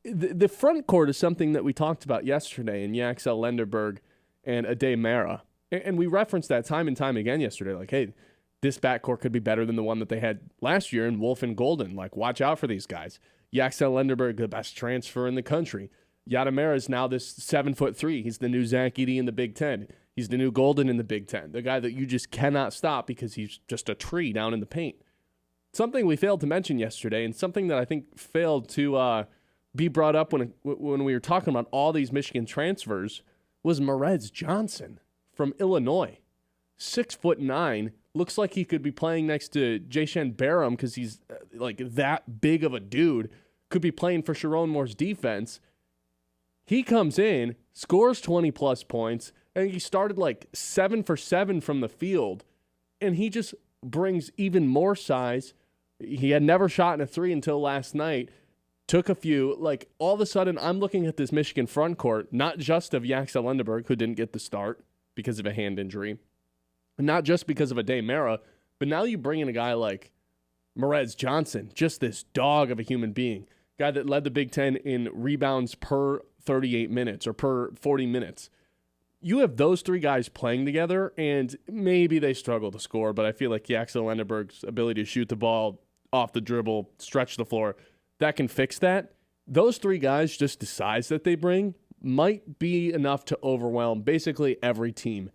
the front court is something that we talked about yesterday in Yaxel Lendeborg and Ade Mara. And we referenced that time and time again yesterday. Like, hey, this backcourt could be better than the one that they had last year in Wolf and Golden. Like, watch out for these guys. Yaxel Lendeborg, the best transfer in the country. Yadamera is now this 7'3". He's the new Zach Edey in the Big Ten. He's the new Golden in the Big Ten. The guy that you just cannot stop because he's just a tree down in the paint. Something we failed to mention yesterday, and something that I think failed to be brought up when we were talking about all these Michigan transfers, was Merez Johnson from Illinois. 6'9", looks like he could be playing next to Jayson Barham because he's like that big of a dude. Could be playing for Sharon Moore's defense. He comes in, scores 20-plus points, and he started like 7 for 7 from the field, and he just brings even more size. He had never shot in a three until last night. Took a few. Like, all of a sudden, I'm looking at this Michigan front court, not just of Yaxel Lendeborg, who didn't get the start because of a hand injury, not just because of Ade Mara, but now you bring in a guy like Merez Johnson, just this dog of a human being, guy that led the Big Ten in rebounds per 38 minutes or per 40 minutes. You have those three guys playing together, and maybe they struggle to score, but I feel like Yaxel Lendeborg's ability to shoot the ball off the dribble, stretch the floor, that can fix that. Those three guys, just the size that they bring, might be enough to overwhelm basically every team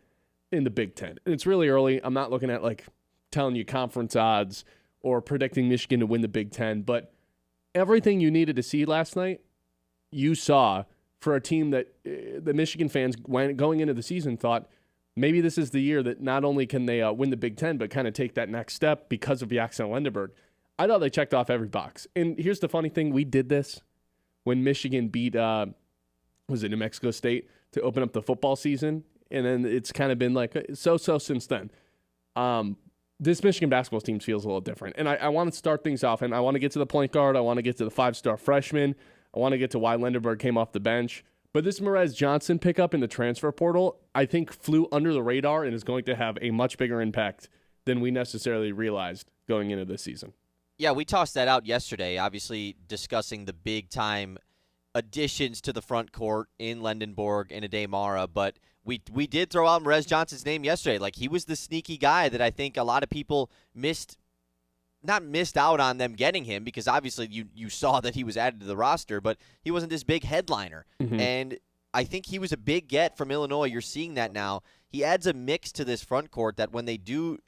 in the Big Ten. And it's really early. I'm not looking at like telling you conference odds or predicting Michigan to win the Big Ten, but everything you needed to see last night, you saw for a team that the Michigan fans going into the season thought maybe this is the year that not only can they win the Big Ten, but kind of take that next step because of Yaxel Lendeborg. I thought they checked off every box. And here's the funny thing. We did this when Michigan beat, was it New Mexico State, to open up the football season. And then it's kind of been like so-so since then. This Michigan basketball team feels a little different. And I want to start things off, and I want to get to the point guard. I want to get to the 5-star freshman. I want to get to why Lendeborg came off the bench. But this Merez Johnson pickup in the transfer portal, I think flew under the radar and is going to have a much bigger impact than we necessarily realized going into this season. Yeah, we tossed that out yesterday, obviously discussing the big-time additions to the front court in Lendeborg and Ade Mara, but we did throw out Merez Johnson's name yesterday. Like, he was the sneaky guy that I think a lot of people not missed out on them getting him, because obviously you saw that he was added to the roster, but he wasn't this big headliner. Mm-hmm. And I think he was a big get from Illinois. You're seeing that now. He adds a mix to this front court that when they do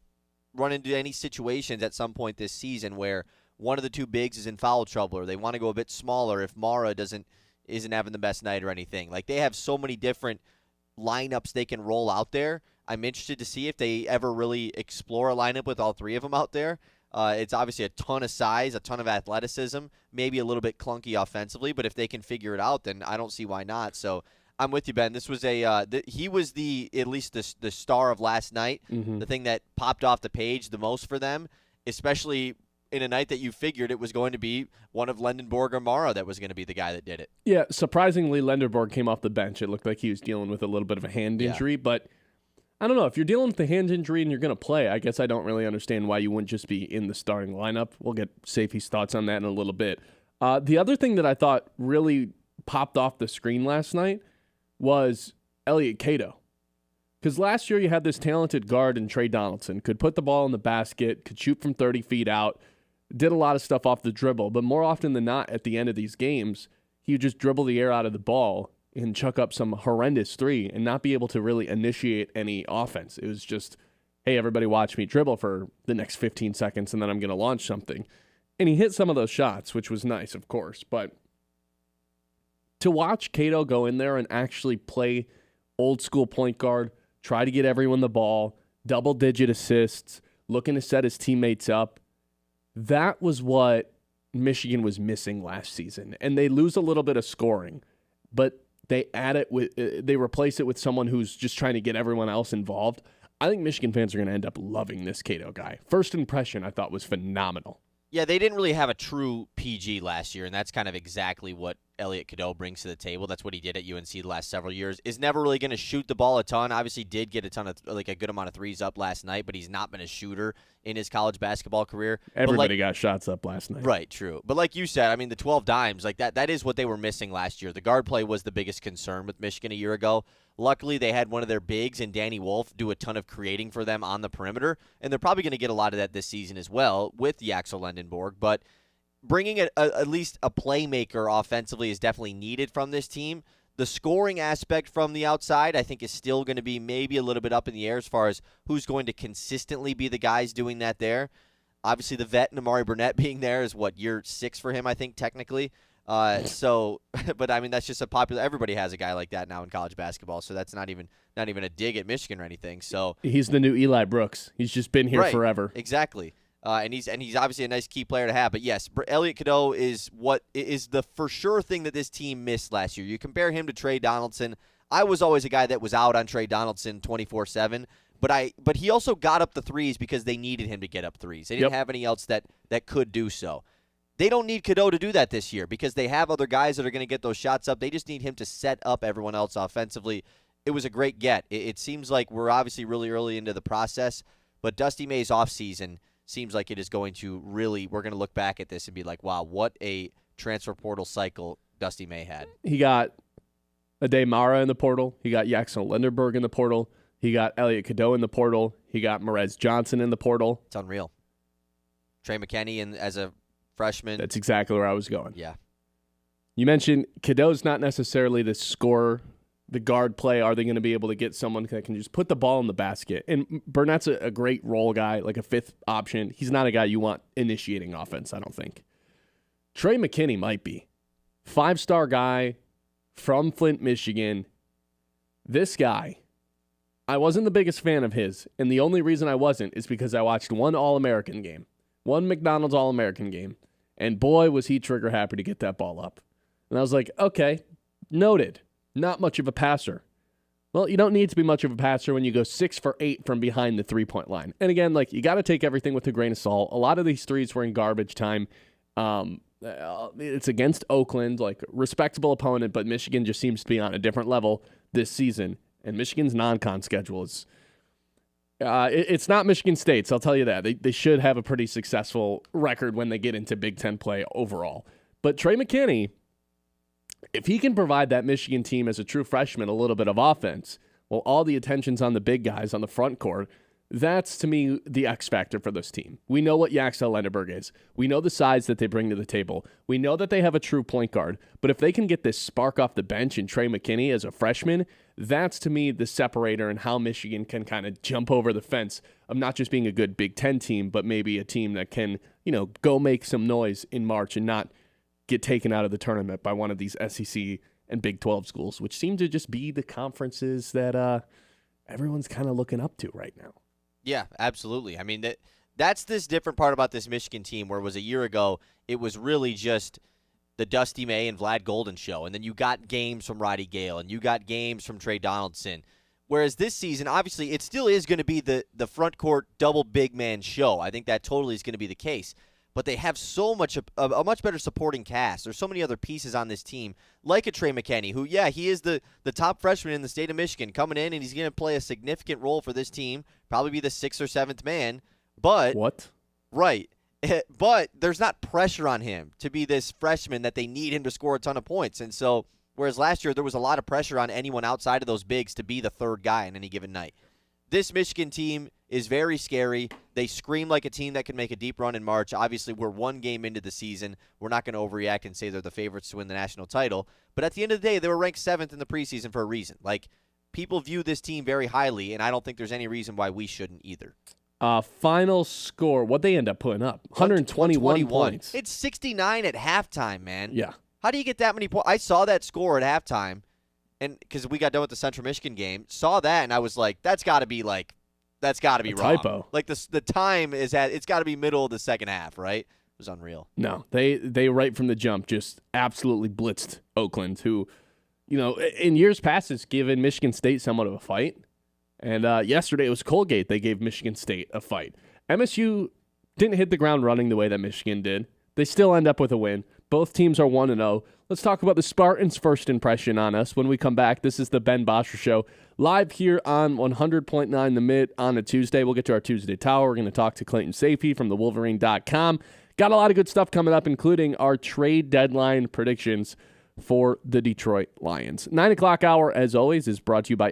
run into any situations at some point this season where one of the two bigs is in foul trouble or they want to go a bit smaller if Mara isn't having the best night or anything. Like, they have so many different lineups they can roll out there. I'm interested to see if they ever really explore a lineup with all three of them out there. It's obviously a ton of size, a ton of athleticism, maybe a little bit clunky offensively, but if they can figure it out, then I don't see why not. So I'm with you, Ben. This was he was at least the star of last night, mm-hmm. The thing that popped off the page the most for them, especially in a night that you figured it was going to be one of Lendeborg or Mara that was going to be the guy that did it. Yeah, surprisingly, Lendeborg came off the bench. It looked like he was dealing with a little bit of a hand injury, but I don't know. If you're dealing with the hand injury and you're going to play, I guess I don't really understand why you wouldn't just be in the starting lineup. We'll get Safey's thoughts on that in a little bit. The other thing that I thought really popped off the screen last night was Elliot Cadau. Because last year you had this talented guard in Trey Donaldson, could put the ball in the basket, could shoot from 30 feet out, did a lot of stuff off the dribble, but more often than not at the end of these games, he would just dribble the air out of the ball and chuck up some horrendous three and not be able to really initiate any offense. It was just, hey, everybody watch me dribble for the next 15 seconds and then I'm going to launch something. And he hit some of those shots, which was nice, of course, but to watch Cadau go in there and actually play old school point guard, try to get everyone the ball, double-digit assists, looking to set his teammates up, that was what Michigan was missing last season. And they lose a little bit of scoring, but they replace it with someone who's just trying to get everyone else involved. I think Michigan fans are going to end up loving this Cadau guy. First impression, I thought, was phenomenal. Yeah, they didn't really have a true PG last year, and that's kind of exactly what Elliot Cadau brings to the table. That's what he did at UNC the last several years. Is never really going to shoot the ball a ton. Obviously, did get a good amount of threes up last night, but he's not been a shooter in his college basketball career. Everybody got shots up last night. Right, true. But like you said, I mean, the 12 dimes, like that is what they were missing last year. The guard play was the biggest concern with Michigan a year ago. Luckily, they had one of their bigs and Danny Wolf do a ton of creating for them on the perimeter, and they're probably going to get a lot of that this season as well with Yaxel Lendeborg. But bringing at least a playmaker offensively is definitely needed from this team. The scoring aspect from the outside, I think, is still going to be maybe a little bit up in the air as far as who's going to consistently be the guys doing that there. Obviously, the vet and Amari Burnett being there is year 6 for him, I think, technically. But I mean, that's just a popular. Everybody has a guy like that now in college basketball, so that's not even a dig at Michigan or anything. So he's the new Eli Brooks. He's just been here forever. Exactly. And he's obviously a nice key player to have. But yes, Elliot Cadau is the for sure thing that this team missed last year. You compare him to Trey Donaldson. I was always a guy that was out on Trey Donaldson 24/7. But he also got up the threes because they needed him to get up threes. They didn't have any else that could do so. They don't need Cadau to do that this year because they have other guys that are going to get those shots up. They just need him to set up everyone else offensively. It was a great get. It seems like we're obviously really early into the process, but Dusty May's offseason seems like it is going to really – we're going to look back at this and be like, wow, what a transfer portal cycle Dusty May had. He got Ade Mara in the portal. He got Yaxel Lendeborg in the portal. He got Elliot Cadau in the portal. He got Merez Johnson in the portal. It's unreal. Trey McKenna as a freshman. That's exactly where I was going. Yeah. You mentioned Cadau's not necessarily the scorer, the guard play. Are they going to be able to get someone that can just put the ball in the basket? And Burnett's a great role guy, like a fifth option. He's not a guy you want initiating offense, I don't think. Trey McKenna might be. 5-star guy from Flint, Michigan. This guy, I wasn't the biggest fan of his, and the only reason I wasn't is because I watched one All-American game, one McDonald's All-American game, and boy, was he trigger happy to get that ball up. And I was like, okay, noted. Not much of a passer. Well, you don't need to be much of a passer when you go 6 for 8 from behind the three-point line. And again, you got to take everything with a grain of salt. A lot of these threes were in garbage time. It's against Oakland, respectable opponent, but Michigan just seems to be on a different level this season. And Michigan's non-con schedule is it's not Michigan State's, I'll tell you that. They should have a pretty successful record when they get into Big Ten play overall. But Trey McKenna, if he can provide that Michigan team as a true freshman a little bit of offense, well, all the attention's on the big guys on the front court, that's, to me, the X factor for this team. We know what Yaxel Lendeborg is. We know the size that they bring to the table. We know that they have a true point guard. But if they can get this spark off the bench in Trey McKenna as a freshman, that's, to me, the separator and how Michigan can kind of jump over the fence of not just being a good Big Ten team, but maybe a team that can, go make some noise in March and not get taken out of the tournament by one of these SEC and Big 12 schools, which seem to just be the conferences that everyone's kind of looking up to right now. Yeah, absolutely. I mean, that's this different part about this Michigan team where it was a year ago, it was really just the Dusty May and Vlad Golden show, and then you got games from Roddy Gale, and you got games from Trey Donaldson. Whereas this season, obviously, it still is going to be the front court double big man show. I think that totally is going to be the case. But they have so much a much better supporting cast. There's so many other pieces on this team, like a Trey McKenna, who, he is the top freshman in the state of Michigan, coming in, and he's going to play a significant role for this team, probably be the 6th or 7th man. But what? Right. But there's not pressure on him to be this freshman that they need him to score a ton of points. And so, whereas last year there was a lot of pressure on anyone outside of those bigs to be the third guy on any given night. This Michigan team is very scary. They scream like a team that can make a deep run in March. Obviously, we're one game into the season. We're not going to overreact and say they're the favorites to win the national title. But at the end of the day, they were ranked 7th in the preseason for a reason. People view this team very highly, and I don't think there's any reason why we shouldn't either. Final score, what'd they end up putting up? 121 points. It's 69 at halftime, man. Yeah. How do you get that many points? I saw that score at halftime. And because we got done with the Central Michigan game, saw that, and I was like, that's got to be wrong. Typo. The time is it's got to be middle of the second half, right? It was unreal. No, they right from the jump just absolutely blitzed Oakland, who, in years past has given Michigan State somewhat of a fight. And yesterday it was Colgate. They gave Michigan State a fight. MSU didn't hit the ground running the way that Michigan did. They still end up with a win. Both teams are 1-0. Let's talk about the Spartans' first impression on us when we come back. This is the Ben Bosscher Show, live here on 100.9 The Mitt on a Tuesday. We'll get to our Tuesday Tower. We're going to talk to Clayton Safey from thewolverine.com. Got a lot of good stuff coming up, including our trade deadline predictions for the Detroit Lions. 9 o'clock hour, as always, is brought to you by